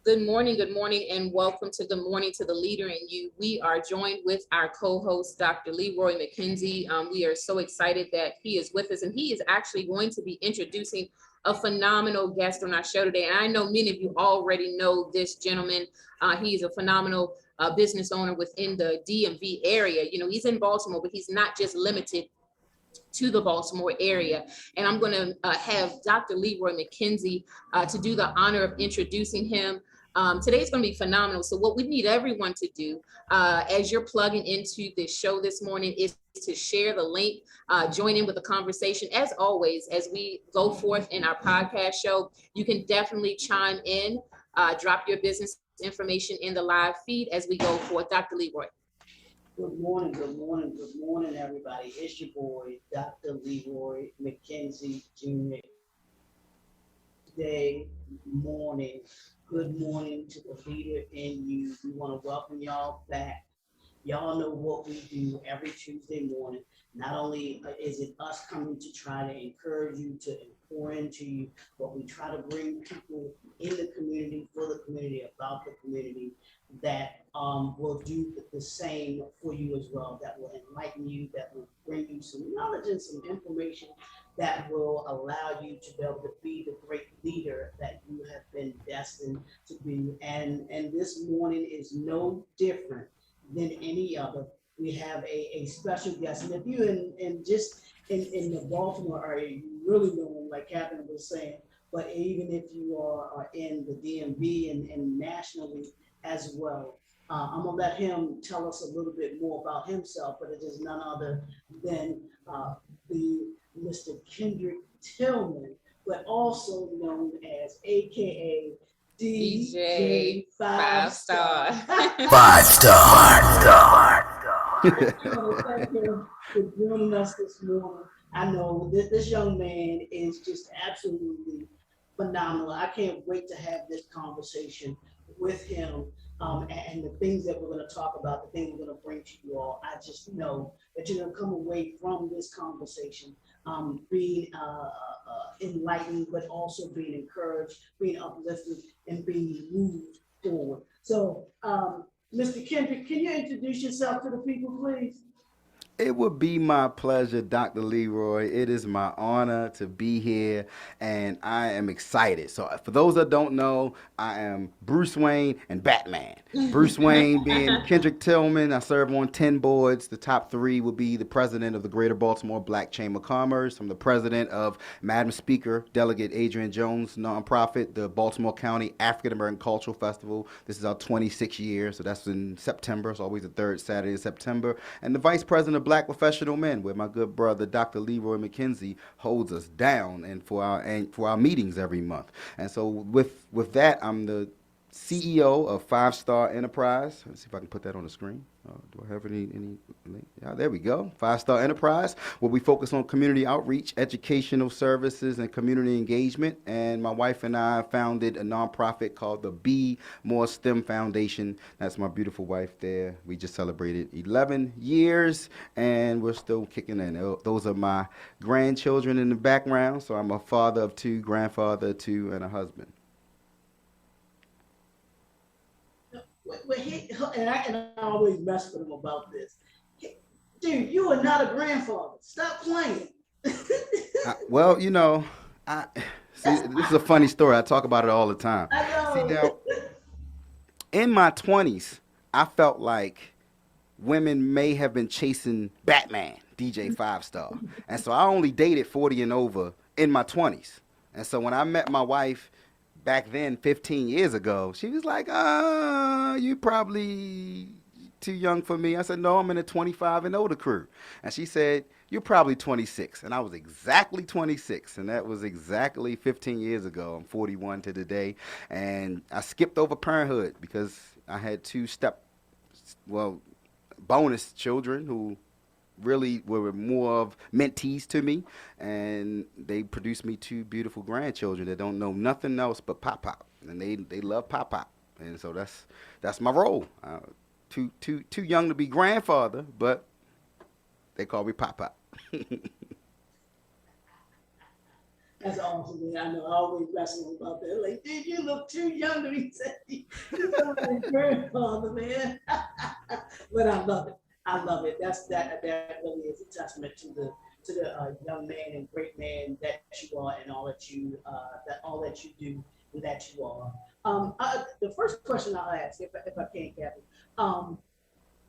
Good morning, and welcome to Good Morning to the Leader and You. We are joined with our co-host, Dr. Leroy McKenzie. We are so excited that he is with us, and he is actually going to be introducing a phenomenal guest on our show today. And I know many of you already know this gentleman. He is a phenomenal business owner within the DMV area. You know, he's in Baltimore, but he's not just limited to the Baltimore area. And I'm going to have Dr. Leroy McKenzie to do the honor of introducing him. Today's going to be phenomenal. So what we need everyone to do as you're plugging into this show this morning is to share the link, join in with the conversation. As always, as we go forth in our podcast show, you can definitely chime in, drop your business information in the live feed as we go forth. Dr. Leroy. Good morning, everybody. It's your boy, Dr. Leroy McKenzie Jr. Today morning, good morning to the leader in you. We want to welcome y'all back. Y'all know what we do every Tuesday morning. Not only is it us coming to try to encourage you, to pour into you, but we try to bring people in the community, for the community, about the community, that will do the same for you as well, that will enlighten you, that will bring you some knowledge and some information that will allow you to be able to be the great leader that you have been destined to be. And this morning is no different than any other. We have a special guest. And if you in the Baltimore area, you really know him, like Catherine was saying, but even if you are in the DMV and nationally as well. I'm gonna let him tell us a little bit more about himself, but it is none other than the Mr. Kendrick Tillman, but also known as AKA DJ Five Star. Five star. Thank you for joining us this morning. I know this young man is just absolutely phenomenal. I can't wait to have this conversation with him, and the things that we're going to talk about, the things we're going to bring to you all. I just know that you're going to come away from this conversation being enlightened, but also being encouraged, being uplifted, and being moved forward. So, Mr. Kendrick, can you introduce yourself to the people, please? It would be my pleasure, Dr. Leroy. It is my honor to be here, and I am excited. So, for those that don't know, I am Bruce Wayne and Batman. Bruce Wayne being Kendrick Tillman. I serve on 10 boards. The top 3 would be the president of the Greater Baltimore Black Chamber of Commerce. I'm the president of Madam Speaker, Delegate Adrian Jones nonprofit, the Baltimore County African American Cultural Festival. This is our 26th year, so that's in September. It's always the third Saturday in September. And the vice president of Black Professional Men, where my good brother Dr. Leroy McKenzie holds us down and for our meetings every month. And so with that, I'm the CEO of Five Star Enterprise. Let's see if I can put that on the screen. Do I have any? Yeah, there we go. Five Star Enterprise, where we focus on community outreach, educational services, and community engagement. And my wife and I founded a nonprofit called the Be More STEM Foundation. That's my beautiful wife there. We just celebrated 11 years, and we're still kicking in. Those are my grandchildren in the background. So I'm a father of 2, grandfather of 2, and a husband. And I always mess with him about this. Dude, you are not a grandfather. Stop playing. Well, see, this is a funny story. I talk about it all the time. I know. See, now, in my 20s, I felt like women may have been chasing Batman, DJ Five Star. And so I only dated 40 and over in my 20s. And so when I met my wife back then, 15 years ago, she was like, you probably too young for me. I said, no, I'm in a 25 and older crew. And she said, you're probably 26. And I was exactly 26. And that was exactly 15 years ago. I'm 41 to the day. And I skipped over parenthood because I had 2 bonus children who really were more of mentees to me, and they produced me 2 beautiful grandchildren that don't know nothing else but pop pop, and they love pop pop, and so that's my role. Too young to be grandfather, but they call me pop pop. That's awesome, man. I know I always wrestle about that. Like, dude, you look too young to be saying you sound like a grandfather, man. But I love it. I love it. That really is a testament to the young man and great man that you are, and all that you do and that you are. The first question I'll ask, if I can, Kathy, um,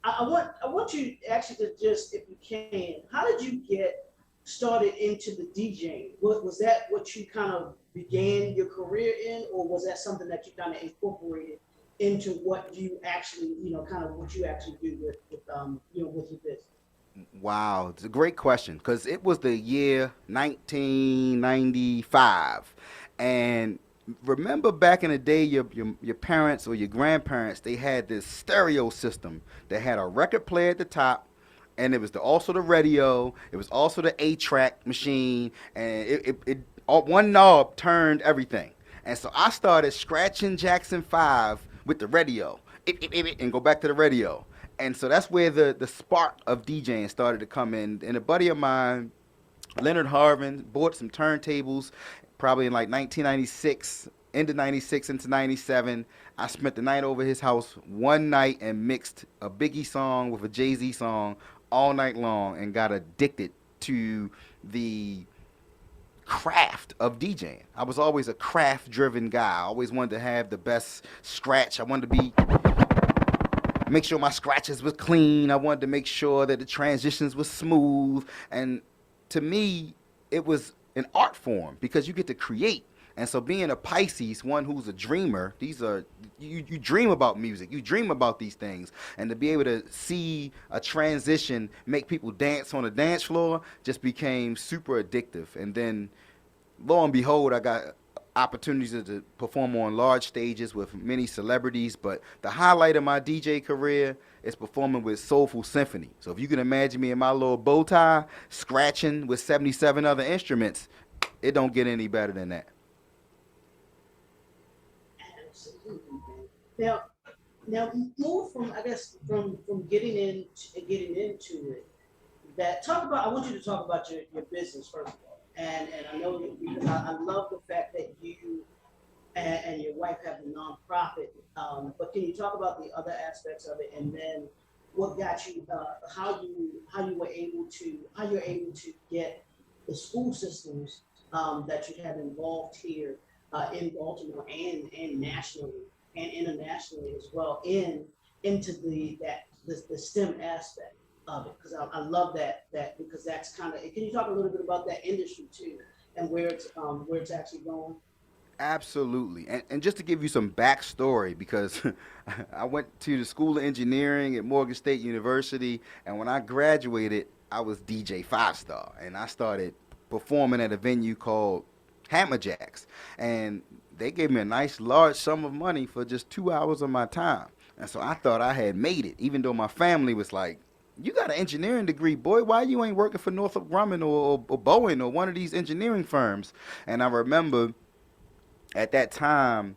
I want you actually to just, if you can, how did you get started into the DJing? Was that what you kind of began your career in, or was that something that you kind of incorporated into what you actually, kind of what you actually do with your business? Wow, it's a great question because it was the year 1995, and remember back in the day, your parents or your grandparents, they had this stereo system that had a record player at the top, and it was also the radio. It was also the 8-track machine, and one knob turned everything. And so I started scratching Jackson 5 with the radio, and go back to the radio. And so that's where the spark of DJing started to come in. And a buddy of mine, Leonard Harvin, bought some turntables probably in like 1996, into 96 into 97. I spent the night over his house one night and mixed a Biggie song with a Jay-Z song all night long and got addicted to the craft of DJing. I was always a craft driven guy. I always wanted to have the best scratch. I wanted to make sure my scratches was clean. I wanted to make sure that the transitions was smooth. And to me, it was an art form because you get to create. And so being a Pisces, one who's a dreamer, you dream about music, you dream about these things. And to be able to see a transition make people dance on a dance floor just became super addictive. And then lo and behold, I got opportunities to perform on large stages with many celebrities, but the highlight of my DJ career is performing with Soulful Symphony. So if you can imagine me in my little bow tie, scratching with 77 other instruments, it don't get any better than that. Absolutely, man. Now, now more from, I guess, from getting into it. That talk about. I want you to talk about your business first of all, and I know that because I love the fact that you and your wife have a nonprofit. But can you talk about the other aspects of it, and then what got you, how you're able to get the school systems that you have involved here in Baltimore and nationally and internationally as well into the STEM aspect of it, because I love that because that's kind of. Can you talk a little bit about that industry too and where it's actually going? Absolutely. And just to give you some backstory, because I went to the School of Engineering at Morgan State University, and when I graduated, I was DJ Five Star, and I started performing at a venue called Hammerjacks. And they gave me a nice large sum of money for just 2 hours of my time. And so I thought I had made it, even though my family was like, you got an engineering degree, boy. Why you ain't working for Northrop Grumman or Boeing or one of these engineering firms? And I remember at that time,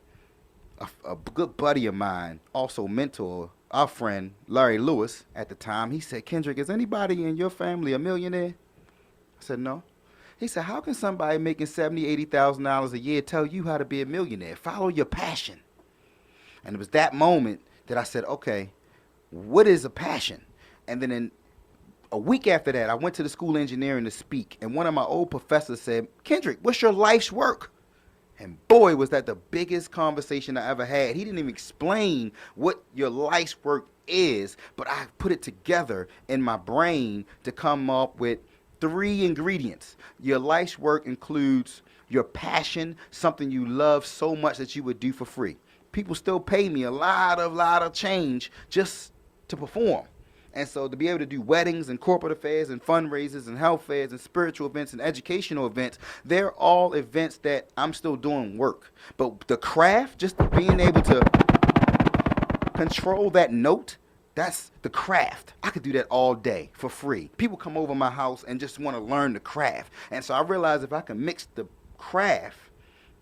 a good buddy of mine, also mentor, our friend Larry Lewis at the time, he said, Kendrick, is anybody in your family a millionaire? I said, no. He said, how can somebody making $70,000, $80,000 a year tell you how to be a millionaire? Follow your passion. And it was that moment that I said, okay, what is a passion? And then a week after that, I went to the School of Engineering to speak. And one of my old professors said, Kendrick, what's your life's work? And boy, was that the biggest conversation I ever had. He didn't even explain what your life's work is, but I put it together in my brain to come up with 3 ingredients. Your life's work includes your passion, something you love so much that you would do for free. People still pay me a lot of change just to perform. And so to be able to do weddings and corporate affairs and fundraisers and health fairs and spiritual events and educational events, they're all events that I'm still doing work. But the craft, just being able to control that note, that's the craft. I could do that all day for free. People come over my house and just want to learn the craft. And so I realized if I can mix the craft,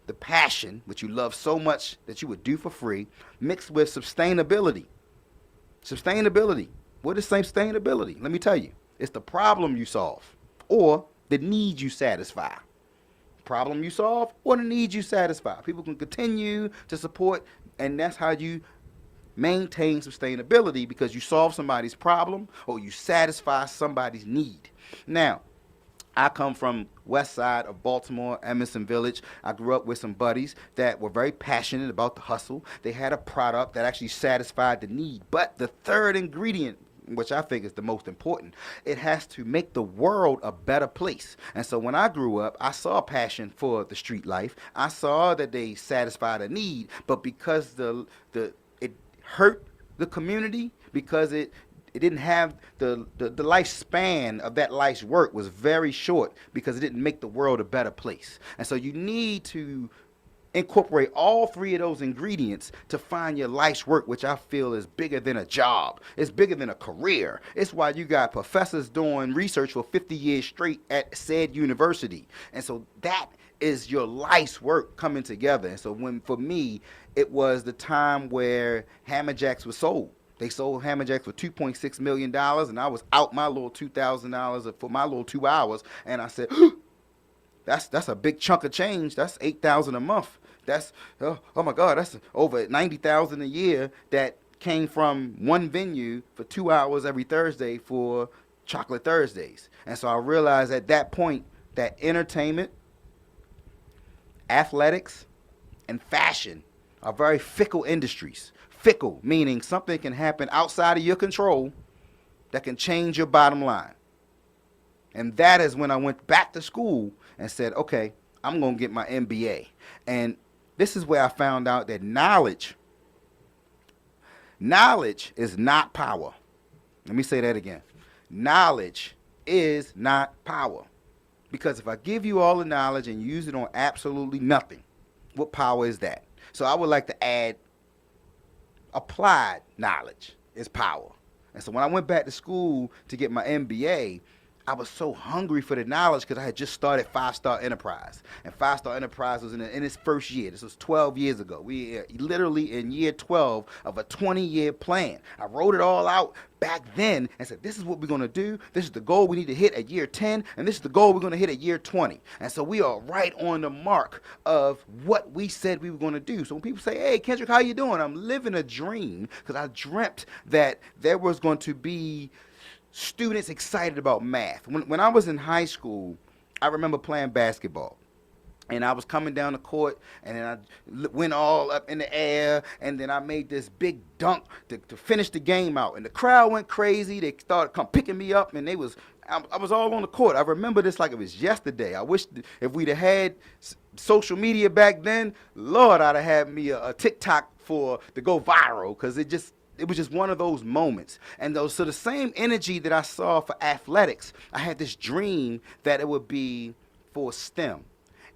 the passion, which you love so much that you would do for free, mixed with sustainability. Sustainability. What is sustainability? Let me tell you. It's the problem you solve or the need you satisfy. problem you solve or the need you satisfy. People can continue to support, and that's how you maintain sustainability, because you solve somebody's problem or you satisfy somebody's need. Now, I come from west side of Baltimore, Emerson Village. I grew up with some buddies that were very passionate about the hustle. They had a product that actually satisfied the need. But the third ingredient, which I think is the most important, it has to make the world a better place. And so when I grew up, I saw passion for the street life. I saw that they satisfied a need, but because the it hurt the community, because it didn't have the lifespan of that life's work was very short, because it didn't make the world a better place. And so you need to incorporate all three of those ingredients to find your life's work, which I feel is bigger than a job. It's bigger than a career. It's why you got professors doing research for 50 years straight at said university. And so that is your life's work coming together. And so for me, it was the time where Hammer Jacks was sold. They sold Hammer Jacks for $2.6 million, and I was out my little $2,000 for my little 2 hours, and I said, that's a big chunk of change. That's $8,000 a month. That's oh my God, that's over $90,000 a year that came from one venue for 2 hours every Thursday for Chocolate Thursdays. And so I realized at that point that entertainment, athletics, and fashion are very fickle industries. Fickle, meaning something can happen outside of your control that can change your bottom line. And that is when I went back to school and said, okay, I'm going to get my MBA. And this is where I found out that knowledge is not power. Let me say that again. Knowledge is not power. Because if I give you all the knowledge and use it on absolutely nothing, what power is that? So I would like to add applied knowledge is power. And so when I went back to school to get my MBA, I was so hungry for the knowledge because I had just started 5-Star Enterprise. And 5-Star Enterprise was in its first year. This was 12 years ago. We are literally in year 12 of a 20-year plan. I wrote it all out back then and said, this is what we're going to do. This is the goal we need to hit at year 10. And this is the goal we're going to hit at year 20. And so we are right on the mark of what we said we were going to do. So when people say, hey, Kendrick, how you doing? I'm living a dream, because I dreamt that there was going to be students excited about math. When I was in high school, I remember playing basketball. And I was coming down the court, and then I went all up in the air, and then I made this big dunk to finish the game out. And the crowd went crazy. They started picking me up, and I was all on the court. I remember this like it was yesterday. I wish if we'd have had social media back then, Lord, I'd have had me a TikTok to go viral, because it was just one of those moments. And so the same energy that I saw for athletics, I had this dream that it would be for STEM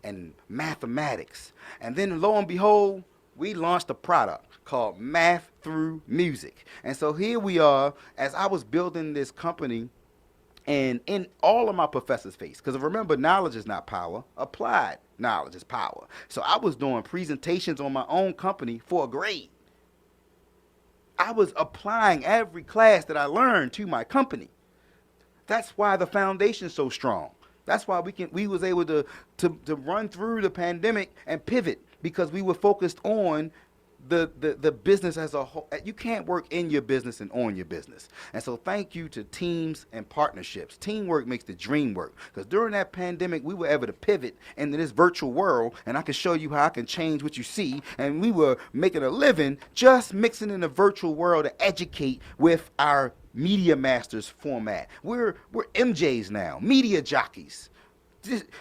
and mathematics. And then lo and behold, we launched a product called Math Through Music. And so here we are, as I was building this company, and in all of my professors' face, because remember, knowledge is not power, applied knowledge is power. So I was doing presentations on my own company for a grade. I was applying every class that I learned to my company. That's why the foundation's so strong. That's why we was able to run through the pandemic and pivot, because we were focused on the business as a whole. You can't work in your business and on your business. And so thank you to teams and partnerships. Teamwork makes the dream work. Because during that pandemic, we were able to pivot into this virtual world, and I can show you how I can change what you see. And we were making a living just mixing in the virtual world to educate with our Media Masters format. We're MJs now, media jockeys.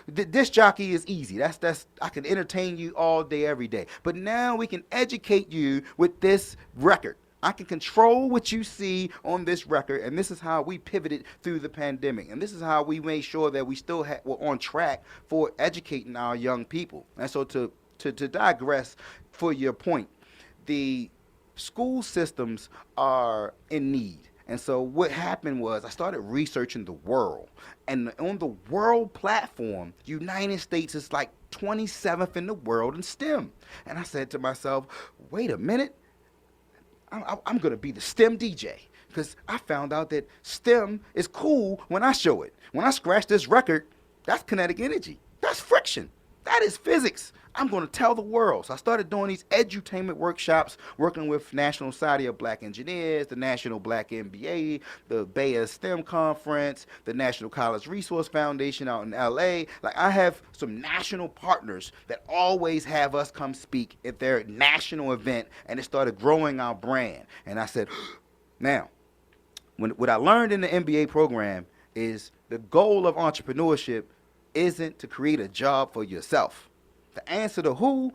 This jockey is easy. That's I can entertain you all day, every day. But now we can educate you with this record. I can control what you see on this record, and this is how we pivoted through the pandemic. And this is how we made sure that we still were on track for educating our young people. And so to digress for your point, the school systems are in need. And so what happened was I started researching the world. And on the world platform, United States is like 27th in the world in STEM. And I said to myself, wait a minute, I'm going to be the STEM DJ. Because I found out that STEM is cool when I show it. When I scratch this record, that's kinetic energy. That's friction. That is physics. I'm going to tell the world. So I started doing these edutainment workshops, working with National Society of Black Engineers, the National Black MBA, the Bay Area STEM Conference, the National College Resource Foundation out in LA. Like, I have some national partners that always have us come speak at their national event, and it started growing our brand. And I said, now, what I learned in the MBA program is the goal of entrepreneurship isn't to create a job for yourself. The answer to who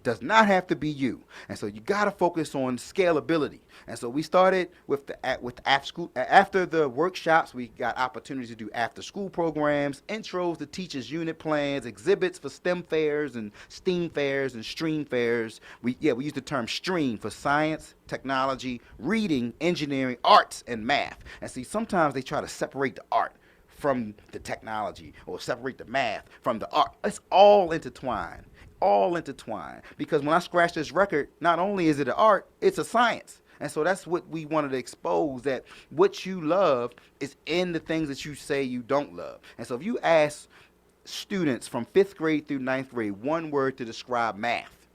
does not have to be you, and so you got to focus on scalability. And so we started with after the workshops. We got opportunities to do after school programs, intros to teachers' unit plans, exhibits for STEM fairs and STEAM fairs and STREAM fairs. We use the term STREAM for science, technology, reading, engineering, arts, and math. And see, sometimes they try to separate the art from the technology or separate the math from the art. It's all intertwined. All intertwined. Because when I scratch this record, not only is it an art, it's a science. And so that's what we wanted to expose, that what you love is in the things that you say you don't love. And so if you ask students from 5th grade through 9th grade one word to describe math,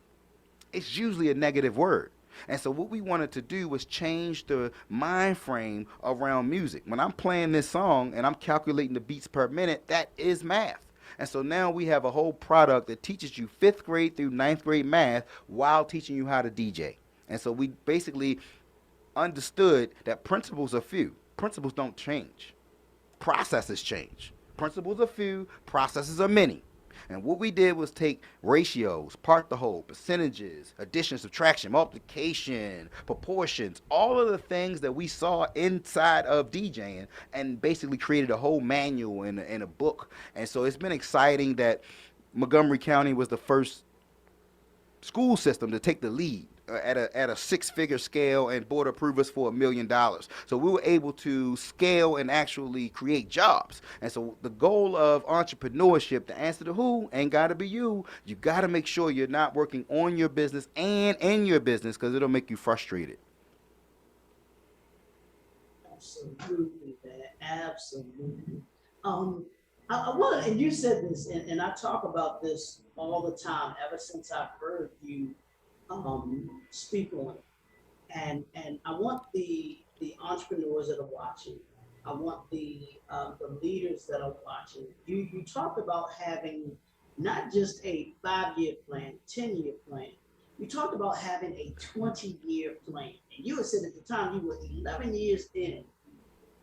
it's usually a negative word. And so what we wanted to do was change the mind frame around music. When I'm playing this song and I'm calculating the beats per minute, that is math. And so now we have a whole product that teaches you 5th grade through 9th grade math while teaching you how to DJ. And so we basically understood that principles are few. Principles don't change. Processes change. Principles are few, processes are many. And what we did was take ratios, part the whole, percentages, addition, subtraction, multiplication, proportions, all of the things that we saw inside of DJing, and basically created a whole manual in a book. And so it's been exciting that Montgomery County was the first school system to take the lead at a 6-figure scale and board approved us for $1 million. So we were able to scale and actually create jobs. And so the goal of entrepreneurship, the answer to who ain't got to be you. You got to make sure you're not working on your business and in your business, because it'll make you frustrated. Absolutely, man. Absolutely. I want to, and you said this, and I talk about this all the time ever since I've heard you speak on it. And I want the entrepreneurs that are watching. I want the leaders that are watching. You talked about having not just a 5-year plan, 10-year plan. You talked about having a 20-year plan. And you had said at the time you were 11 years in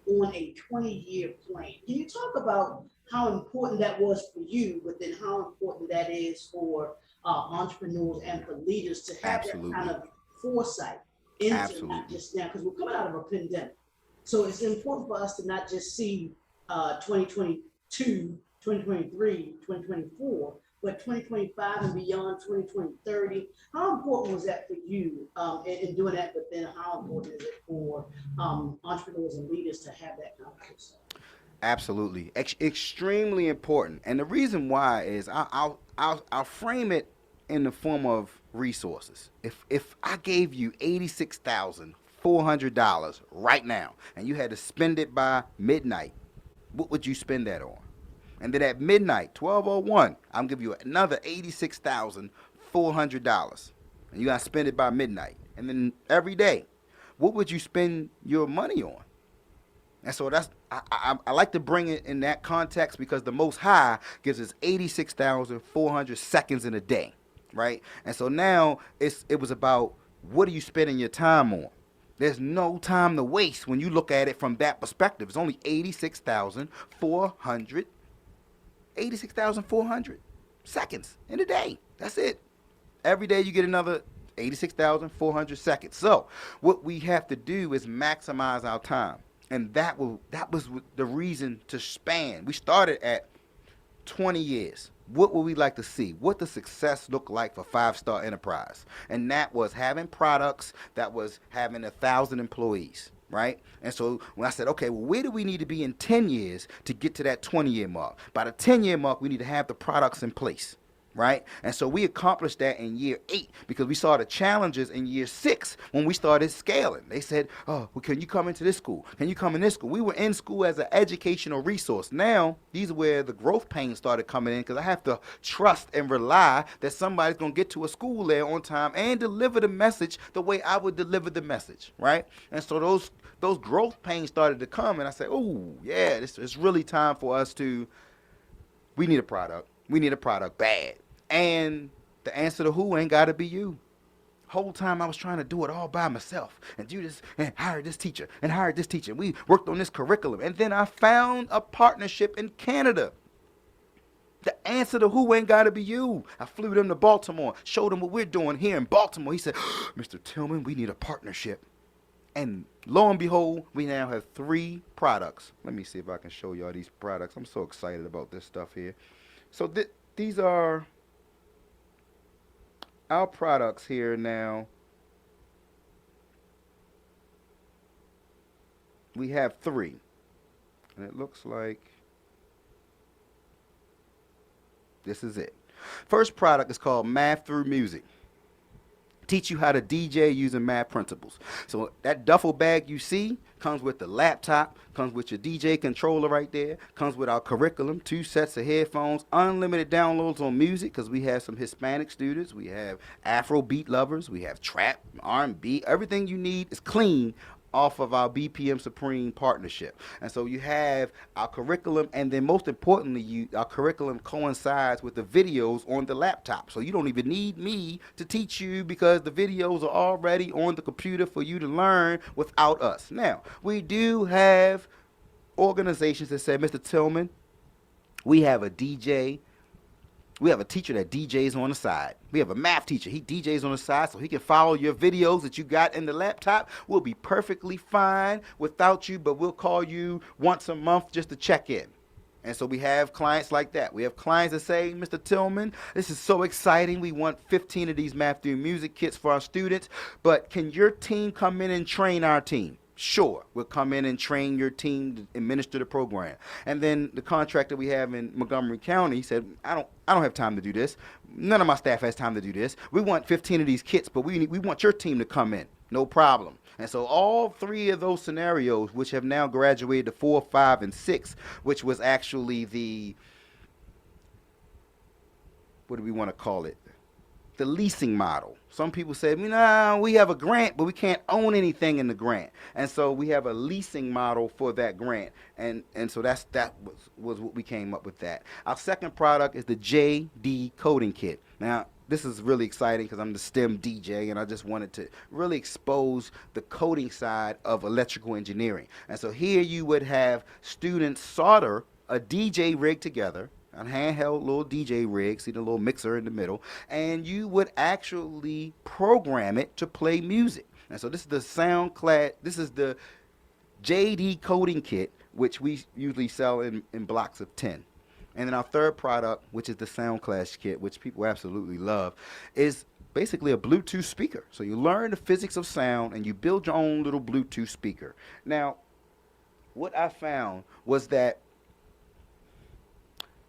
on a 20-year plan. Can you talk about how important that was for you, but then how important that is for entrepreneurs and for leaders to have Absolutely. that kind of foresight into Absolutely. not just now, because we're coming out of a pandemic. So it's important for us to not just see 2022, 2023, 2024, but 2025 and beyond, 2030. How important was that for you in doing that? But then how important is it for entrepreneurs and leaders to have that kind of foresight? Absolutely, extremely important. And the reason why is I'll frame it in the form of resources. If I gave you $86,400 right now, and you had to spend it by midnight, what would you spend that on? And then at midnight, 12:01, I'm giving you another $86,400, and you gotta spend it by midnight. And then every day, what would you spend your money on? And so I like to bring it in that context, because the Most High gives us 86,400 seconds in a day, right? And so now it was about, what are you spending your time on? There's no time to waste when you look at it from that perspective. It's only 86,400 seconds in a day. That's it. Every day you get another 86,400 seconds. So what we have to do is maximize our time. And that was the reason to span. We started at 20 years. What would we like to see? What does success look like for 5-star enterprise? And that was having products, that was having 1,000 employees, right? And so when I said, okay, well, where do we need to be in 10 years to get to that 20-year mark? By the 10-year mark, we need to have the products in place. right? And so we accomplished that in year 8 because we saw the challenges in year 6 when we started scaling. They said, oh, well, can you come into this school? Can you come in this school? We were in school as an educational resource. Now, these are where the growth pains started coming in because I have to trust and rely that somebody's going to get to a school there on time and deliver the message the way I would deliver the message, right? And so those growth pains started to come, and I said, oh, yeah, it's really time for us to, we need a product. We need a product bad. And the answer to who ain't got to be you. Whole time I was trying to do it all by myself and do this and hire this teacher and hire this teacher. We worked on this curriculum. And then I found a partnership in Canada. The answer to who ain't got to be you. I flew them to Baltimore, showed them what we're doing here in Baltimore. He said, Mr. Tillman, we need a partnership. And lo and behold, we now have 3 products. Let me see if I can show y'all these products. I'm so excited about this stuff here. So these are our products here now. We have 3. And it looks like this is it. First product is called Math Through Music. Teach you how to DJ using math principles. So that duffel bag you see comes with the laptop, comes with your DJ controller right there, comes with our curriculum, 2 sets of headphones, unlimited downloads on music because we have some Hispanic students, we have Afro beat lovers, we have trap, R&B, everything you need is clean off of our BPM Supreme partnership. And so you have our curriculum, and then most importantly, our curriculum coincides with the videos on the laptop. So you don't even need me to teach you because the videos are already on the computer for you to learn without us. Now, we do have organizations that say, Mr. Tillman, we have a DJ. We have a teacher that DJs on the side. We have a math teacher. He DJs on the side so he can follow your videos that you got in the laptop. We'll be perfectly fine without you, but we'll call you once a month just to check in. And so we have clients like that. We have clients that say, Mr. Tillman, this is so exciting. We want 15 of these Math Through Music kits for our students, but can your team come in and train our team? Sure, we'll come in and train your team to administer the program. And then the contractor we have in Montgomery County said, I don't have time to do this. None of my staff has time to do this. We want 15 of these kits, but we want your team to come in. No problem. And so all 3 of those scenarios, which have now graduated to 4, 5, and 6, which was actually the, what do we want to call it? The leasing model. Some people said, nah, we have a grant, but we can't own anything in the grant. And so we have a leasing model for that grant. And so that was what we came up with that. Our second product is the JD Coding Kit. Now, this is really exciting because I'm the STEM DJ and I just wanted to really expose the coding side of electrical engineering. And so here you would have students solder a DJ rig together, a handheld little DJ rig, see the little mixer in the middle, and you would actually program it to play music. And so this is the this is the JD Coding Kit, which we usually sell in blocks of 10. And then our third product, which is the Sound Clash Kit, which people absolutely love, is basically a Bluetooth speaker. So you learn the physics of sound and you build your own little Bluetooth speaker. Now, what I found was that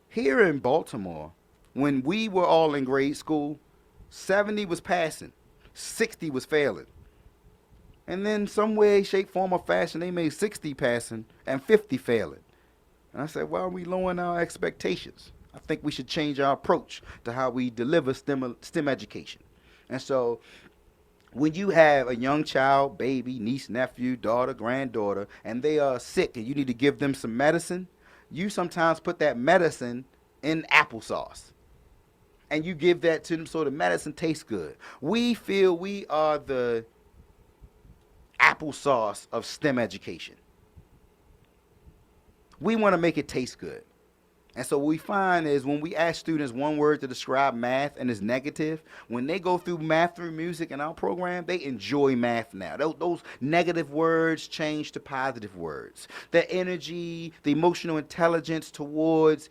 here in Baltimore, when we were all in grade school, 70 was passing, 60 was failing. And then some way, shape, form, or fashion, they made 60 passing and 50 failing. And I said, why are we lowering our expectations? I think we should change our approach to how we deliver STEM education. And so when you have a young child, baby, niece, nephew, daughter, granddaughter, and they are sick and you need to give them some medicine, you sometimes put that medicine in applesauce. And you give that to them so the medicine tastes good. We feel we are the applesauce of STEM education. We want to make it taste good. And so what we find is when we ask students one word to describe math and it's negative, when they go through Math Through Music in our program, they enjoy math now. Those negative words change to positive words. The energy, the emotional intelligence towards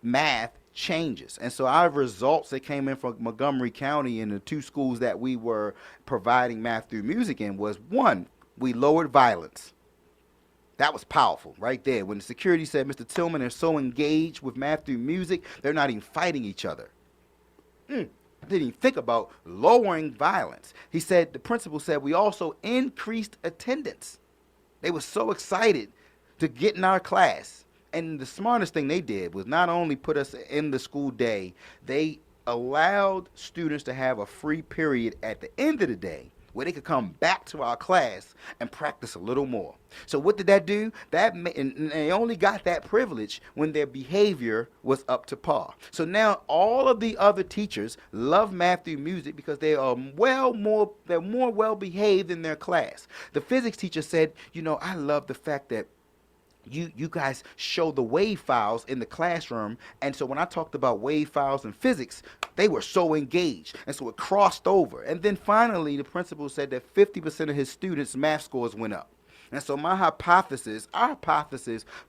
math changes. And so our results that came in from Montgomery County in the 2 schools that we were providing Math Through Music in was, 1, we lowered violence. That was powerful right there. When the security said, Mr. Tillman, they're so engaged with Math Through Music, they're not even fighting each other. I didn't even think about lowering violence. He said, the principal said, we also increased attendance. They were so excited to get in our class. And the smartest thing they did was not only put us in the school day, they allowed students to have a free period at the end of the day where they could come back to our class and practice a little more. So what did that do? And they only got that privilege when their behavior was up to par. So now all of the other teachers love math through music because they are they're more well behaved in their class. The physics teacher said, I love the fact that you guys show the wave files in the classroom. And so when I talked about wave files in physics, they were so engaged. And so it crossed over. And then finally, the principal said that 50% of his students' math scores went up. And so our hypothesis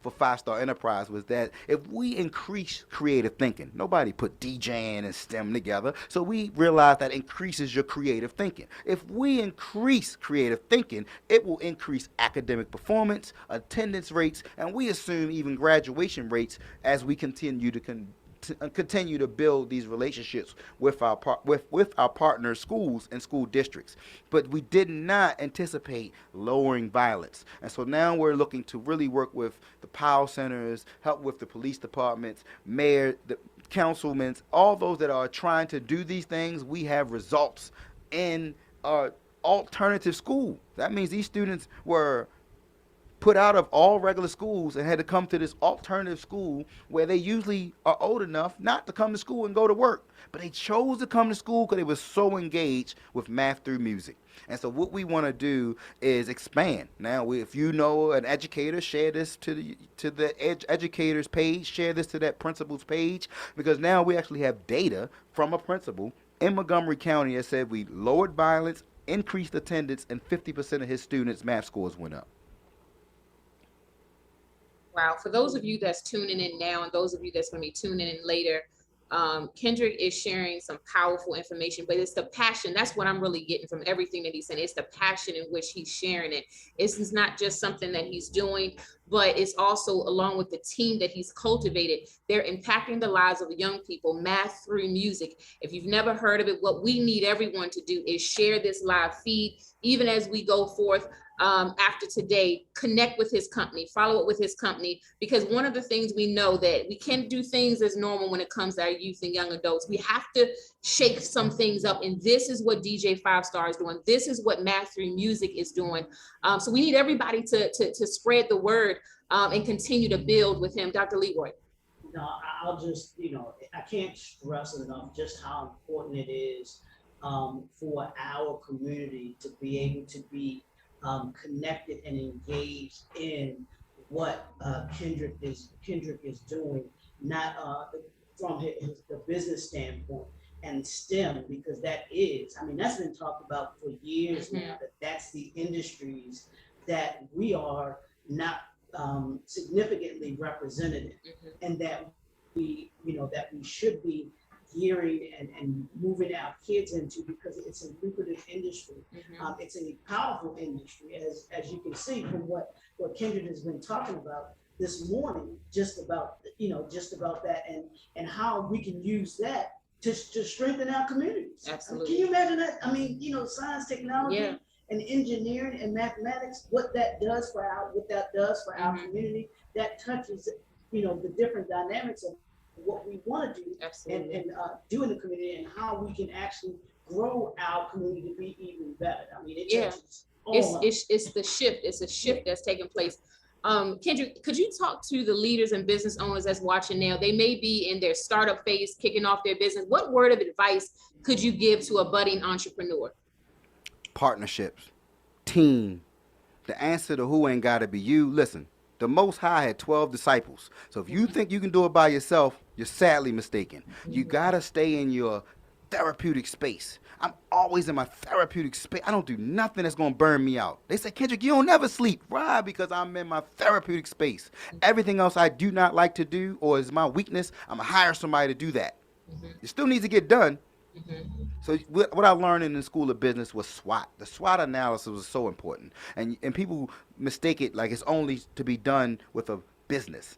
for Five Star Enterprise was that if we increase creative thinking, nobody put DJing and STEM together, so we realized that increases your creative thinking. If we increase creative thinking, it will increase academic performance, attendance rates, and we assume even graduation rates as we continue to build these relationships with our partner schools and school districts. But we did not anticipate lowering violence. And so now we're looking to really work with the Powell centers, help with the police departments, mayor, the councilmen, all those that are trying to do these things. We have results in our alternative school. That means these students were put out of all regular schools and had to come to this alternative school where they usually are old enough not to come to school and go to work. But they chose to come to school because they were so engaged with math through music. And so what we want to do is expand. Now, if you know an educator, share this to the educator's page, share this to that principal's page, because now we actually have data from a principal in Montgomery County that said we lowered violence, increased attendance, and 50% of his students' math scores went up. Wow. For those of you that's tuning in now and those of you that's going to be tuning in later, Kendrick is sharing some powerful information, but it's the passion. That's what I'm really getting from everything that he's saying. It's the passion in which he's sharing it. It's not just something that he's doing, but it's also along with the team that he's cultivated. They're impacting the lives of young people, math through music. If you've never heard of it, what we need everyone to do is share this live feed, even as we go forth. After today, connect with his company, follow up with his company, because one of the things we know that we can't do things as normal when it comes to our youth and young adults. We have to shake some things up, and this is what DJ 5 Star is doing. This is what Math Through Music is doing. So we need everybody to spread the word and continue to build with him. Dr. Leroy. No, I'll just, I can't stress enough just how important it is for our community to be able to be connected and engaged in what Kendrick is doing, not from the business standpoint and STEM, because that's been talked about for years now, that's the industries that we are not significantly represented in, and that we should be gearing and moving our kids into, because it's a lucrative industry. It's a powerful industry, as you can see from what Kendrick has been talking about this morning, just about that and how we can use that to strengthen our communities. Absolutely. Can you imagine that? I mean, science, technology, and engineering and mathematics, what that does for our community, that touches the different dynamics of what we want to do and do in the community, and how we can actually grow our community to be even better. I mean, it's the shift. It's a shift that's taking place. Kendrick, could you talk to the leaders and business owners that's watching now? They may be in their startup phase, kicking off their business. What word of advice could you give to a budding entrepreneur? Partnerships, team. The answer to who ain't gotta be you. Listen, the Most High had 12 disciples. So if you think you can do it by yourself, you're sadly mistaken. You gotta stay in your therapeutic space. I'm always in my therapeutic space. I don't do nothing that's gonna burn me out. They say, Kendrick, you don't never sleep. Why? Because I'm in my therapeutic space. Everything else I do not like to do, or is my weakness, I'm gonna hire somebody to do that. It still needs to get done. So what I learned in the School of Business was SWOT. The SWOT analysis was so important. And people mistake it like it's only to be done with a business.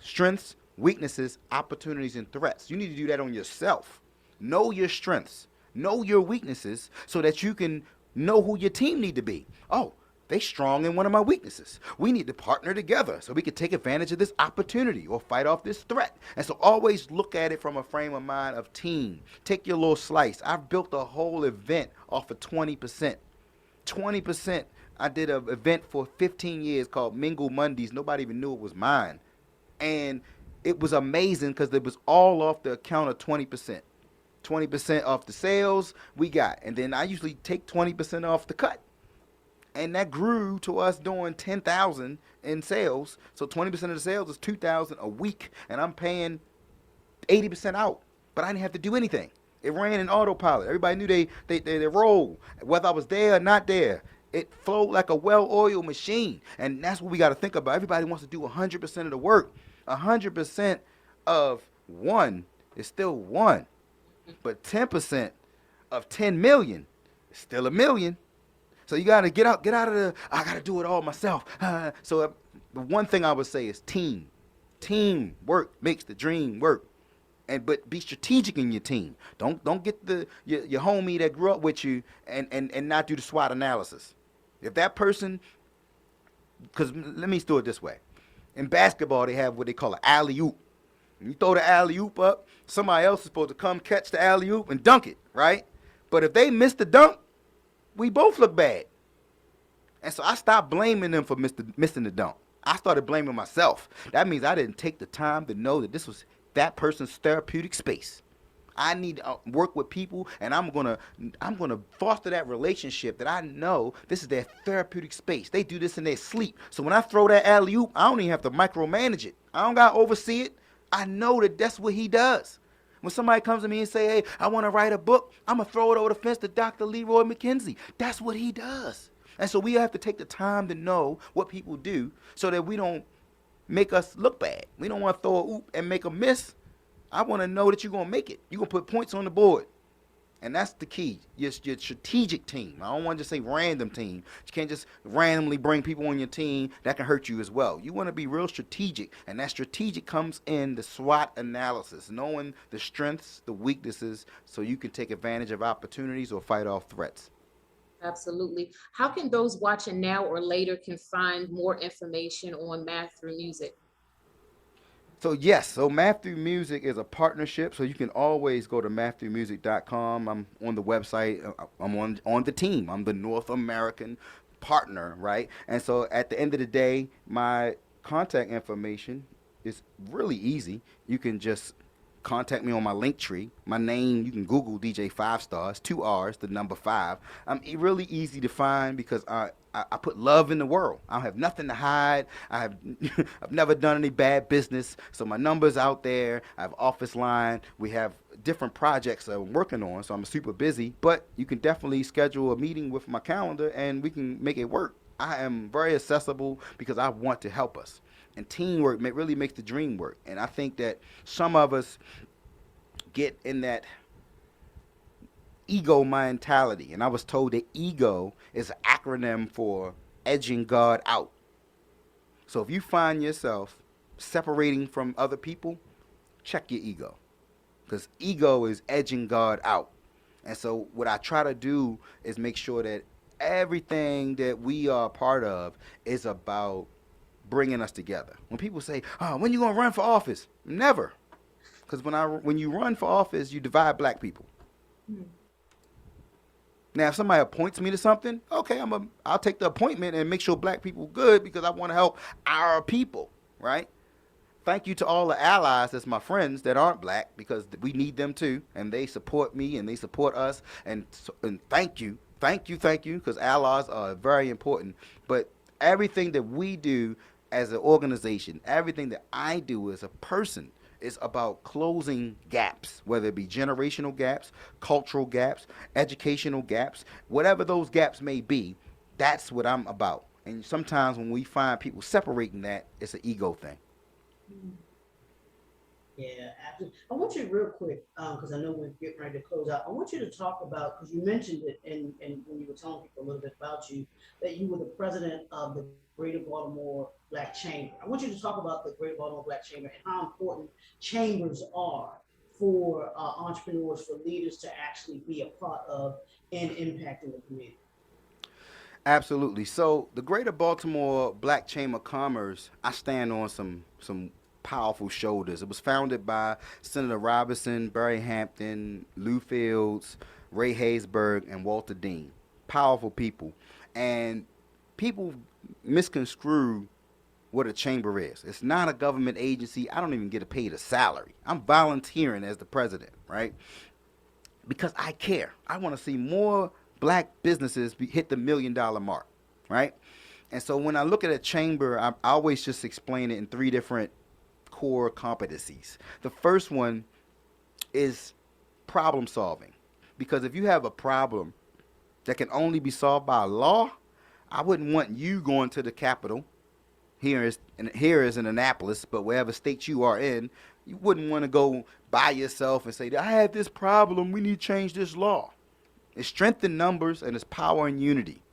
Strengths, weaknesses, opportunities, and threats. You need to do that on yourself. Know your strengths, know your weaknesses, so that you can know who your team need to be. Oh, they strong in one of my weaknesses. We need to partner together so we can take advantage of this opportunity or fight off this threat. And so always look at it from a frame of mind of team. Take your little slice. I've built a whole event off of 20%. 20%. I did an event for 15 years called Mingle Mondays. Nobody even knew it was mine. And it was amazing because it was all off the account of 20%. 20% off the sales we got. And then I usually take 20% off the cut. And that grew to us doing 10,000 in sales. So 20% of the sales is 2,000 a week, and I'm paying 80% out. But I didn't have to do anything. It ran in autopilot. Everybody knew they roll, whether I was there or not there. It flowed like a well-oiled machine, and that's what we got to think about. Everybody wants to do 100% of the work. 100% of one is still one, but 10% of 10 million is still a million. So you gotta get out of the. I gotta do it all myself. So the one thing I would say is team. Team work makes the dream work, and but be strategic in your team. Don't get your homie that grew up with you and not do the SWOT analysis. If that person, because let me do it this way. In basketball, they have what they call an alley oop. You throw the alley oop up, somebody else is supposed to come catch the alley oop and dunk it, right? But if they miss the dunk, we both look bad. And so I stopped blaming them for missing the dunk. I started blaming myself. That means I didn't take the time to know that this was that person's therapeutic space. I need to work with people, and I'm gonna foster that relationship that I know this is their therapeutic space. They do this in their sleep. So when I throw that alley oop, I don't even have to micromanage it. I don't gotta oversee it. I know that that's what he does. When somebody comes to me and say, "Hey, I want to write a book," I'm gonna throw it over the fence to Dr. Leroy McKenzie. That's what he does. And so we have to take the time to know what people do so that we don't make us look bad. We don't want to throw a oop and make a miss. I want to know that you're going to make it. You're going to put points on the board. And that's the key. Your strategic team. I don't want to just say random team. You can't just randomly bring people on your team. That can hurt you as well. You want to be real strategic. And that strategic comes in the SWOT analysis, knowing the strengths, the weaknesses, so you can take advantage of opportunities or fight off threats. Absolutely. How can those watching now or later can find more information on Math Through Music? So yes, so Math Through Music is a partnership. So you can always go to maththroughmusic.com. I'm on the website. I'm on the team. I'm the North American partner, right? And so at the end of the day, my contact information is really easy. You can just contact me on my link tree. My name, you can Google DJ 5 Stars, 2 R's, the number 5. I'm really easy to find because I put love in the world. I don't have nothing to hide. I've never done any bad business. So my number's out there. I have office line. We have different projects that I'm working on. So I'm super busy. But you can definitely schedule a meeting with my calendar and we can make it work. I am very accessible because I want to help us. And teamwork really makes the dream work. And I think that some of us get in that ego mentality. And I was told that ego is an acronym for edging God out. So if you find yourself separating from other people, check your ego. Because ego is edging God out. And so what I try to do is make sure that everything that we are part of is about bringing us together. When people say, "Oh, when you gonna run for office?" Never, because when you run for office, you divide black people. Mm. Now, if somebody appoints me to something, okay, I'll take the appointment and make sure black people good because I want to help our people, right? Thank you to all the allies that's my friends that aren't black because we need them too, and they support me and they support us, and thank you, because allies are very important. But everything that we do as an organization, everything that I do as a person is about closing gaps, whether it be generational gaps, cultural gaps, educational gaps, whatever those gaps may be, that's what I'm about. And sometimes when we find people separating that, it's an ego thing. Yeah, absolutely. I want you real quick, because I know we're getting ready to close out. I want you to talk about, because you mentioned it, and when you were telling people a little bit about you, that you were the president of the Greater Baltimore Black Chamber. I want you to talk about the Greater Baltimore Black Chamber and how important chambers are for entrepreneurs, for leaders to actually be a part of and impacting the community. Absolutely. So the Greater Baltimore Black Chamber of Commerce, I stand on some powerful shoulders. It was founded by Senator Robinson, Barry Hampton, Lou Fields, Ray Haysburg, and Walter Dean. Powerful people, and people misconstrue what a chamber is. It's not a government agency. I don't even get paid a salary. I'm volunteering as the president, right? Because I care. I want to see more black businesses hit the $1 million mark, right? And so when I look at a chamber, I always just explain it in three different core competencies. The first one is problem solving. Because if you have a problem that can only be solved by law, I wouldn't want you going to the Capitol. Here is in Annapolis, but wherever state you are in, you wouldn't want to go by yourself and say, I have this problem, we need to change this law. It's strength in numbers and it's power in unity.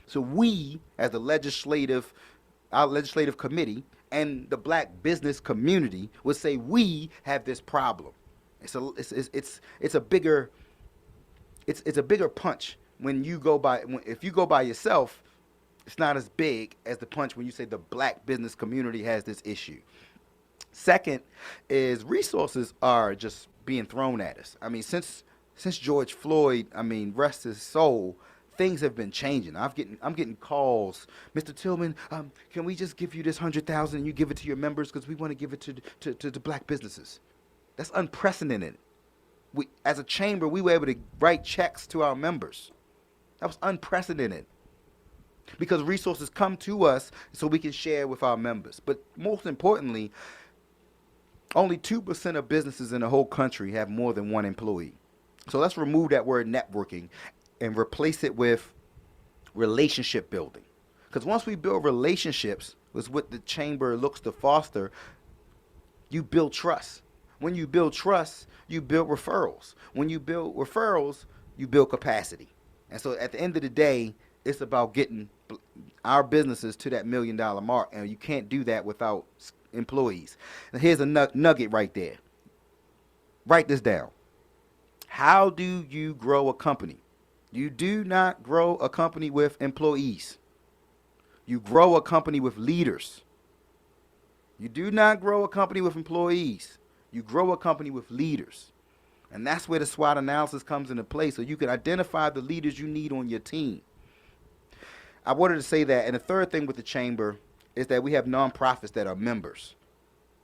So we, as our legislative committee and the black business community would say we have this problem. It's a bigger punch when you go by. If you go by yourself, it's not as big as the punch when you say the black business community has this issue. Second is resources are just being thrown at us. I mean, since George Floyd, I mean, rest his soul, things have been changing. I'm getting calls, Mr. Tillman, can we just give you this 100,000 and you give it to your members because we want to give it to the black businesses. That's unprecedented. We, as a chamber, we were able to write checks to our members. That was unprecedented. Because resources come to us so we can share with our members. But most importantly, only 2% of businesses in the whole country have more than one employee. So let's remove that word networking and replace it with relationship building. Because once we build relationships, with what the chamber looks to foster, you build trust. When you build trust, you build referrals. When you build referrals, you build capacity. And so at the end of the day, it's about getting our businesses to that $1 million mark, and you can't do that without employees. And here's a nugget right there. Write this down. How do you grow a company? You do not grow a company with employees. You grow a company with leaders. You do not grow a company with employees. You grow a company with leaders. And that's where the SWOT analysis comes into play, so you can identify the leaders you need on your team. I wanted to say that. And the third thing with the chamber is that we have nonprofits that are members.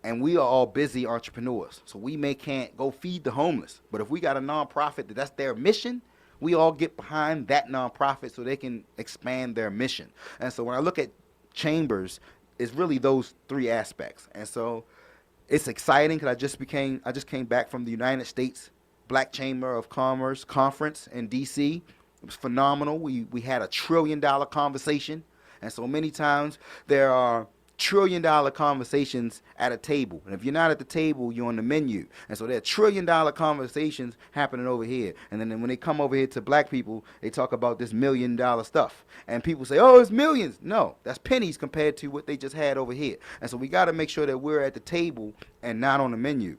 And we are all busy entrepreneurs. So we can't go feed the homeless. But if we got a nonprofit that's their mission, we all get behind that nonprofit so they can expand their mission. And so when I look at chambers, it's really those three aspects. And so it's exciting because I just came back from the United States Black Chamber of Commerce conference in DC. It was phenomenal. We had a $1 trillion conversation. And so many times there are $1 trillion conversations at a table. And if you're not at the table, you're on the menu. And so there are $1 trillion conversations happening over here. And then when they come over here to black people, they talk about this $1 million stuff. And people say, oh, it's millions. No, that's pennies compared to what they just had over here. And so we got to make sure that we're at the table and not on the menu.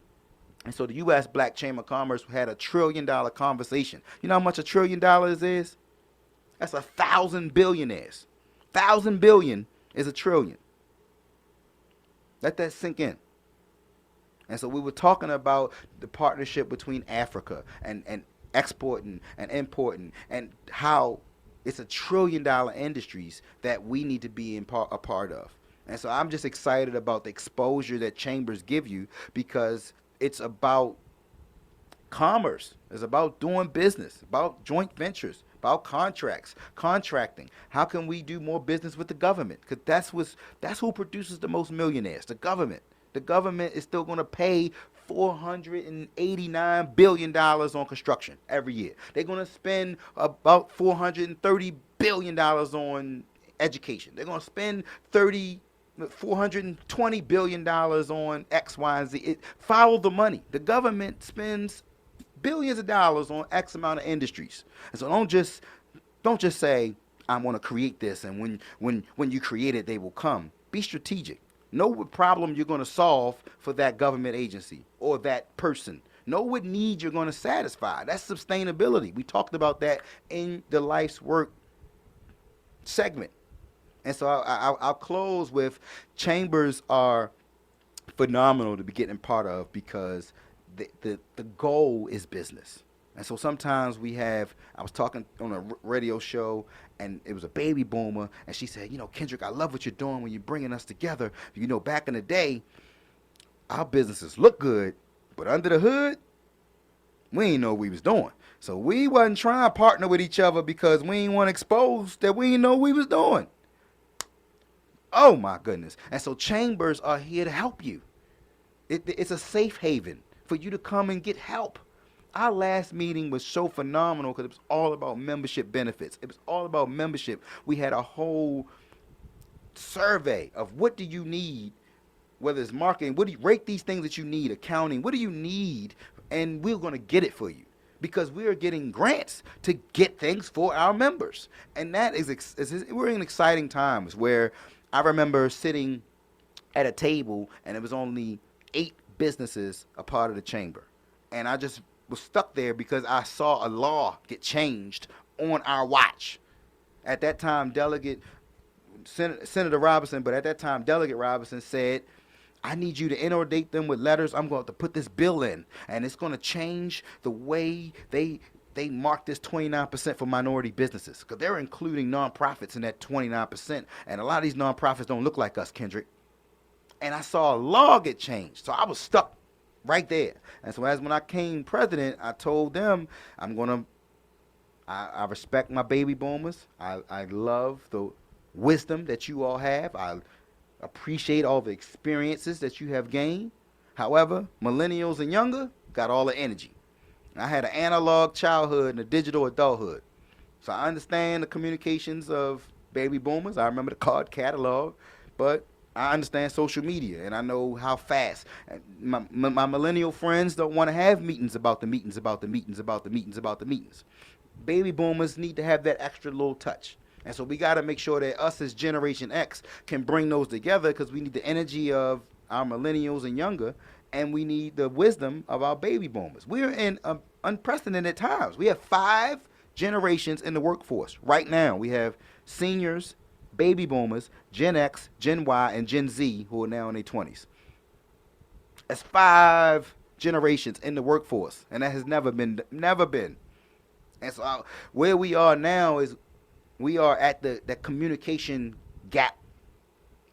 And so the U.S. Black Chamber of Commerce had a $1 trillion conversation. You know how much $1 trillion is? That's 1,000 billionaires. 1,000 billion is $1 trillion. Let that sink in. And so we were talking about the partnership between Africa and exporting and importing and how it's $1 trillion industries that we need to be a part of. And so I'm just excited about the exposure that chambers give you because it's about commerce. It's about doing business, about joint ventures, about contracting. How can we do more business with the government? Because that's who produces the most millionaires, the government. The government is still going to pay $489 billion on construction every year. They're going to spend about $430 billion on education. They're going to spend $420 billion on X, Y, and Z. Follow the money. The government spends billions of dollars on X amount of industries. And so don't just say, I want to create this, and when you create it, they will come. Be strategic. Know what problem you're going to solve for that government agency or that person. Know what needs you're going to satisfy. That's sustainability. We talked about that in the life's work segment. And so I'll close with chambers are phenomenal to be getting part of because the goal is business. And so sometimes I was talking on a radio show and it was a baby boomer and she said, Kendrick, I love what you're doing when you're bringing us together. Back in the day, our businesses look good, but under the hood, we ain't know what we was doing. So we wasn't trying to partner with each other because we ain't want to expose that we ain't know what we was doing. Oh my goodness. And so chambers are here to help you. It's a safe haven for you to come and get help. Our last meeting was so phenomenal because it was all about membership benefits. It was all about membership. We had a whole survey of what do you need, whether it's marketing, what do you rate these things that you need, accounting, what do you need, and we're going to get it for you because we are getting grants to get things for our members. And that we're in exciting times where I remember sitting at a table and it was only 8 businesses a part of the chamber. And I just was stuck there because I saw a law get changed on our watch. At that time, Senator Robinson, but at that time, Delegate Robinson said, I need you to inundate them with letters. I'm going to put this bill in, and it's going to change the way they mark this 29% for minority businesses because they're including nonprofits in that 29%. And a lot of these nonprofits don't look like us, Kendrick. And I saw a law get changed. So I was stuck right there. And so when I came president, I told them I respect my baby boomers. I love the wisdom that you all have. I appreciate all the experiences that you have gained. However, millennials and younger got all the energy. I had an analog childhood and a digital adulthood. So I understand the communications of baby boomers. I remember the card catalog, but I understand social media and I know how fast. My millennial friends don't want to have meetings about the meetings about the meetings about the meetings about the meetings. Baby boomers need to have that extra little touch. And so we got to make sure that us as Generation X can bring those together because we need the energy of our millennials and younger, and we need the wisdom of our baby boomers. We're in unprecedented times. We have 5 generations in the workforce right now. We have seniors, baby boomers, Gen X, Gen Y, and Gen Z who are now in their 20s. That's 5 generations in the workforce, and that has never been. And so where we are now is we are at that communication gap.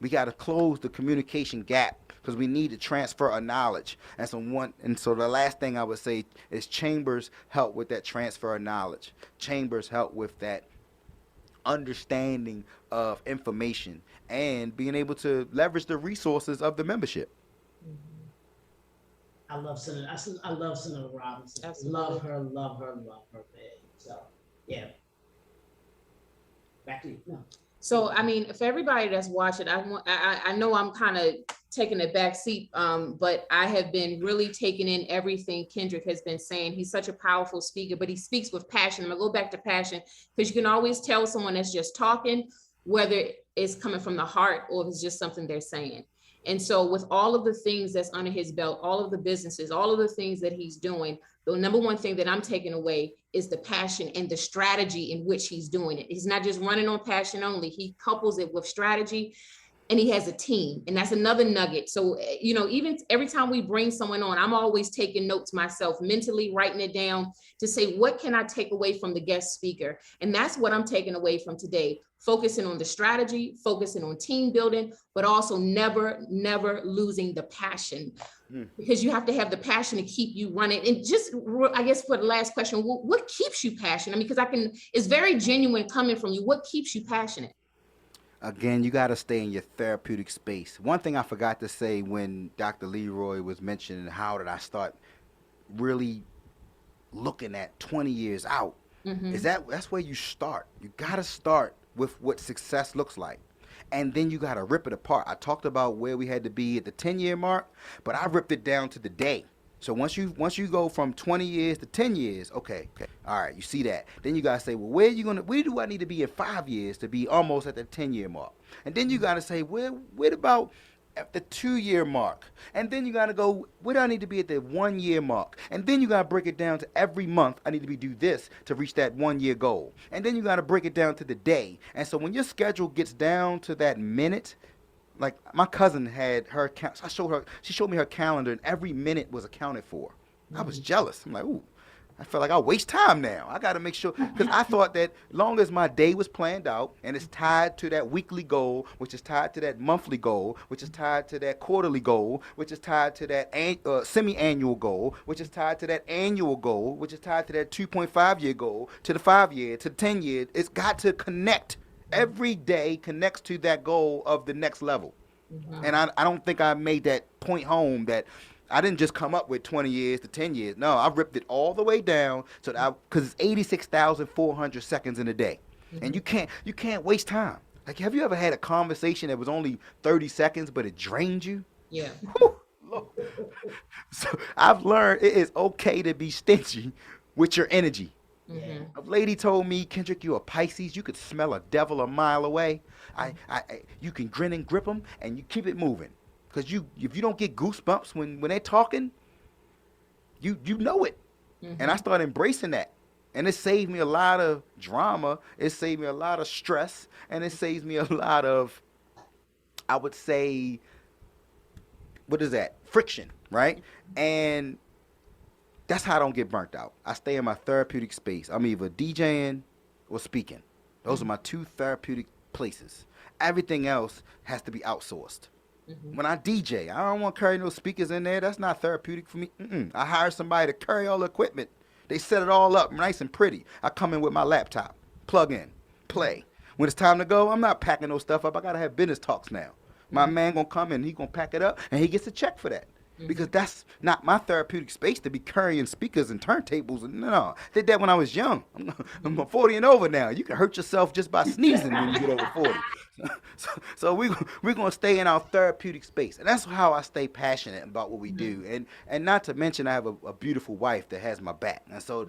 We got to close the communication gap because we need to transfer our knowledge. And so the last thing I would say is chambers help with that transfer of knowledge. Chambers help with that understanding of information and being able to leverage the resources of the membership. I love Senator Robinson. Absolutely. Love her, man. So yeah. Back to you. No. So, I mean, for everybody that's watching, I know I'm kind of taking a back seat, but I have been really taking in everything Kendrick has been saying. He's such a powerful speaker, but he speaks with passion. I'm gonna go back to passion because you can always tell someone that's just talking, whether it's coming from the heart or if it's just something they're saying. And so with all of the things that's under his belt, all of the businesses, all of the things that he's doing, the number one thing that I'm taking away is the passion and the strategy in which he's doing it. He's not just running on passion only. He couples it with strategy and he has a team. And that's another nugget. So, even every time we bring someone on, I'm always taking notes myself, mentally writing it down to say, what can I take away from the guest speaker? And that's what I'm taking away from today. Focusing on the strategy, focusing on team building, but also never losing the passion. Because you have to have the passion to keep you running. And just, I guess for the last question, what keeps you passionate? I mean, because it's very genuine coming from you. What keeps you passionate? Again, you got to stay in your therapeutic space. One thing I forgot to say when Dr. Leroy was mentioning how did I start really looking at 20 years out, is that's where you start. You got to start with what success looks like. And then you got to rip it apart. I talked about where we had to be at the 10-year mark, but I ripped it down to the day. So once you go from 20 years to 10 years, okay, all right, you see that. Then you got to say, well, where do I need to be in 5 years to be almost at the 10-year mark? And then you got to say, what about at the 2 year mark. And then you got to go, where do I need to be at the 1 year mark? And then you got to break it down to every month, I need to be do this to reach that 1 year goal. And then you got to break it down to the day. And so when your schedule gets down to that minute, like my cousin had her, she showed me her calendar and every minute was accounted for. I was jealous. I'm like, ooh, I felt like I waste time now. I got to make sure, because I thought that long as my day was planned out and it's tied to that weekly goal, which is tied to that monthly goal, which is tied to that quarterly goal, which is tied to that semi-annual goal, which is tied to that annual goal, which is tied to that 2.5 year goal, to the 5 year, to the 10 year. It's got to connect. Every day connects to that goal of the next level. And I don't think I made that point home that I didn't just come up with 20 years to 10 years. No, I ripped it all the way down so that because it's 86,400 seconds in a day. And you can't waste time. Like, have you ever had a conversation that was only 30 seconds, but it drained you? Yeah. Whew, Lord. So I've learned it is okay to be stingy with your energy. A lady told me, Kendrick, you're a Pisces. You could smell a devil a mile away. You can grin and grip them, and you keep it moving. Because if you don't get goosebumps when they're talking, you know it. And I started embracing that. And it saved me a lot of drama. It saved me a lot of stress. And it saves me a lot of, I would say, what is that? Friction, right? And that's how I don't get burnt out. I stay in my therapeutic space. I'm either DJing or speaking. Those are my two therapeutic places. Everything else has to be outsourced. When I DJ, I don't want to carry no speakers in there. That's not therapeutic for me. I hire somebody to carry all the equipment. They set it all up nice and pretty. I come in with my laptop, plug in, play. When it's time to go, I'm not packing no stuff up. I got to have business talks now. My man going to come in, he going to pack it up, and he gets a check for that. Because that's not my therapeutic space to be carrying speakers and turntables. No, I did that when I was young. I'm 40 and over now. You can hurt yourself just by sneezing when you get over 40. So we're going to stay in our therapeutic space. And that's how I stay passionate about what we do. And not to mention I have a beautiful wife that has my back. And so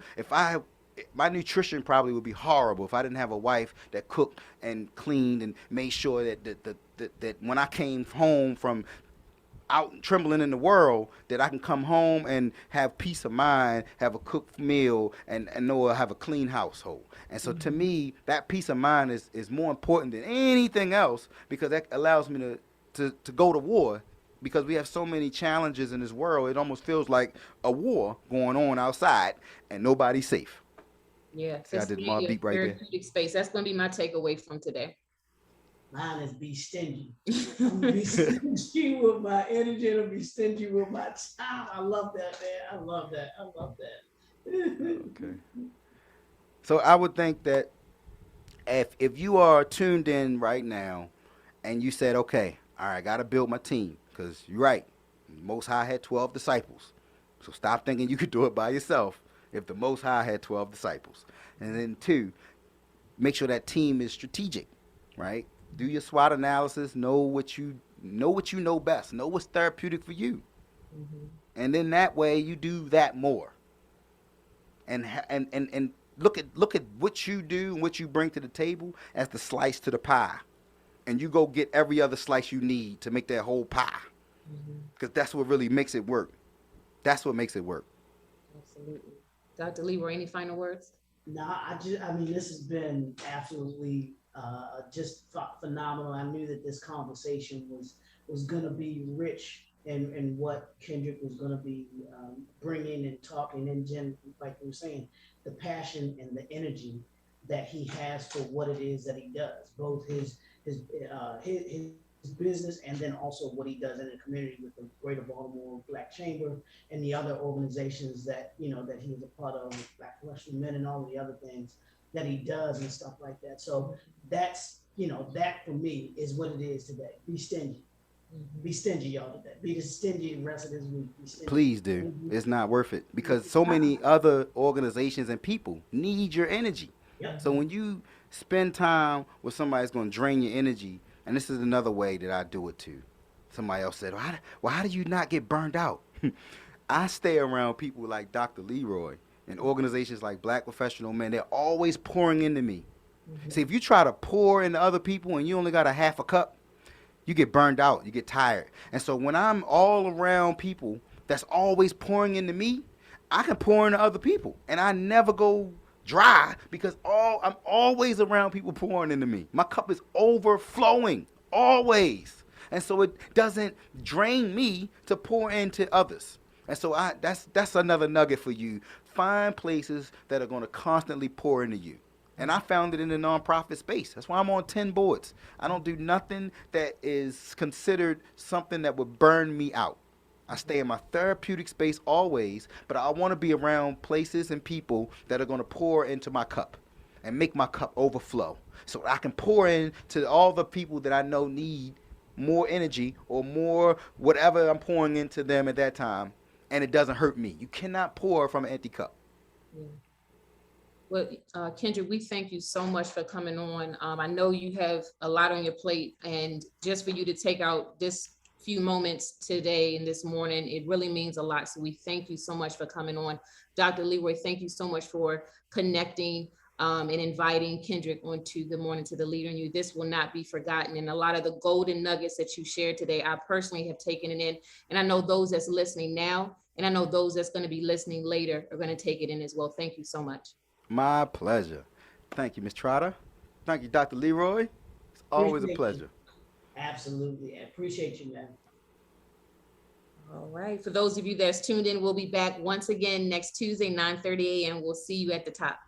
my nutrition probably would be horrible if I didn't have a wife that cooked and cleaned and made sure that when I came home from out trembling in the world, that I can come home and have peace of mind, have a cooked meal, and know I have a clean household. And so to me, that peace of mind is more important than anything else, because that allows me to go to war, because we have so many challenges in this world. It almost feels like a war going on outside and nobody's safe. Yeah. See, I did my beat right there. Therapeutic space. That's going to be my takeaway from today. Mine is be stingy. I'm gonna be stingy with my energy and I'm be stingy with my time. I love that, man. I love that. Okay. So I would think that if you are tuned in right now and you said, okay, all right, I got to build my team, because you're right. Most High had 12 disciples. So stop thinking you could do it by yourself if the Most High had 12 disciples. And then 2, make sure that team is strategic, right? Do your SWOT analysis. Know what you know best. Know what's therapeutic for you, and then that way you do that more. And look at what you do and what you bring to the table as the slice to the pie, and you go get every other slice you need to make that whole pie, because that's what really makes it work. That's what makes it work. Absolutely. Dr. Leroy, any final words? No, I mean, this has been absolutely just phenomenal. I knew that this conversation was going to be rich in what Kendrick was going to be bringing and talking, and Jen, like you were saying, the passion and the energy that he has for what it is that he does, both his business and then also what he does in the community with the Greater Baltimore Black Chamber and the other organizations that that he is a part of, Black Western Men and all the other things that he does and stuff like that. So that's that for me is what it is today. Be stingy. Be stingy, y'all, today. Be the stingy the rest of this week. Please do. It's not worth it, because so many other organizations and people need your energy. Yep. So when you spend time with somebody that's going to drain your energy, and this is another way that I do it too. Somebody else said, well, how do you not get burned out? I stay around people like Dr. Leroy and organizations like Black Professional Men. They're always pouring into me. See, if you try to pour into other people and you only got a half a cup, you get burned out, you get tired. And so when I'm all around people that's always pouring into me, I can pour into other people, and I never go dry because I'm always around people pouring into me. My cup is overflowing always, and so it doesn't drain me to pour into others. And so that's another nugget for you. Find places that are going to constantly pour into you. And I found it in the nonprofit space. That's why I'm on 10 boards. I don't do nothing that is considered something that would burn me out. I stay in my therapeutic space always, but I want to be around places and people that are going to pour into my cup and make my cup overflow so I can pour in to all the people that I know need more energy or more whatever I'm pouring into them at that time, and it doesn't hurt me. You cannot pour from an empty cup. Yeah. Well, Kendra, we thank you so much for coming on. I know you have a lot on your plate, and just for you to take out this few moments today and this morning, it really means a lot. So we thank you so much for coming on. Dr. Leroy, thank you so much for connecting and inviting Kendrick onto the Morning to the Leader in You. This will not be forgotten. And a lot of the golden nuggets that you shared today, I personally have taken it in. And I know those that's listening now, and I know those that's going to be listening later are going to take it in as well. Thank you so much. My pleasure. Thank you, Ms. Trotter. Thank you, Dr. Leroy. It's always a Appreciate you. pleasure. Absolutely. I appreciate you, man. All right. For those of you that's tuned in, we'll be back once again next Tuesday, 9:30 a.m. We'll see you at the top.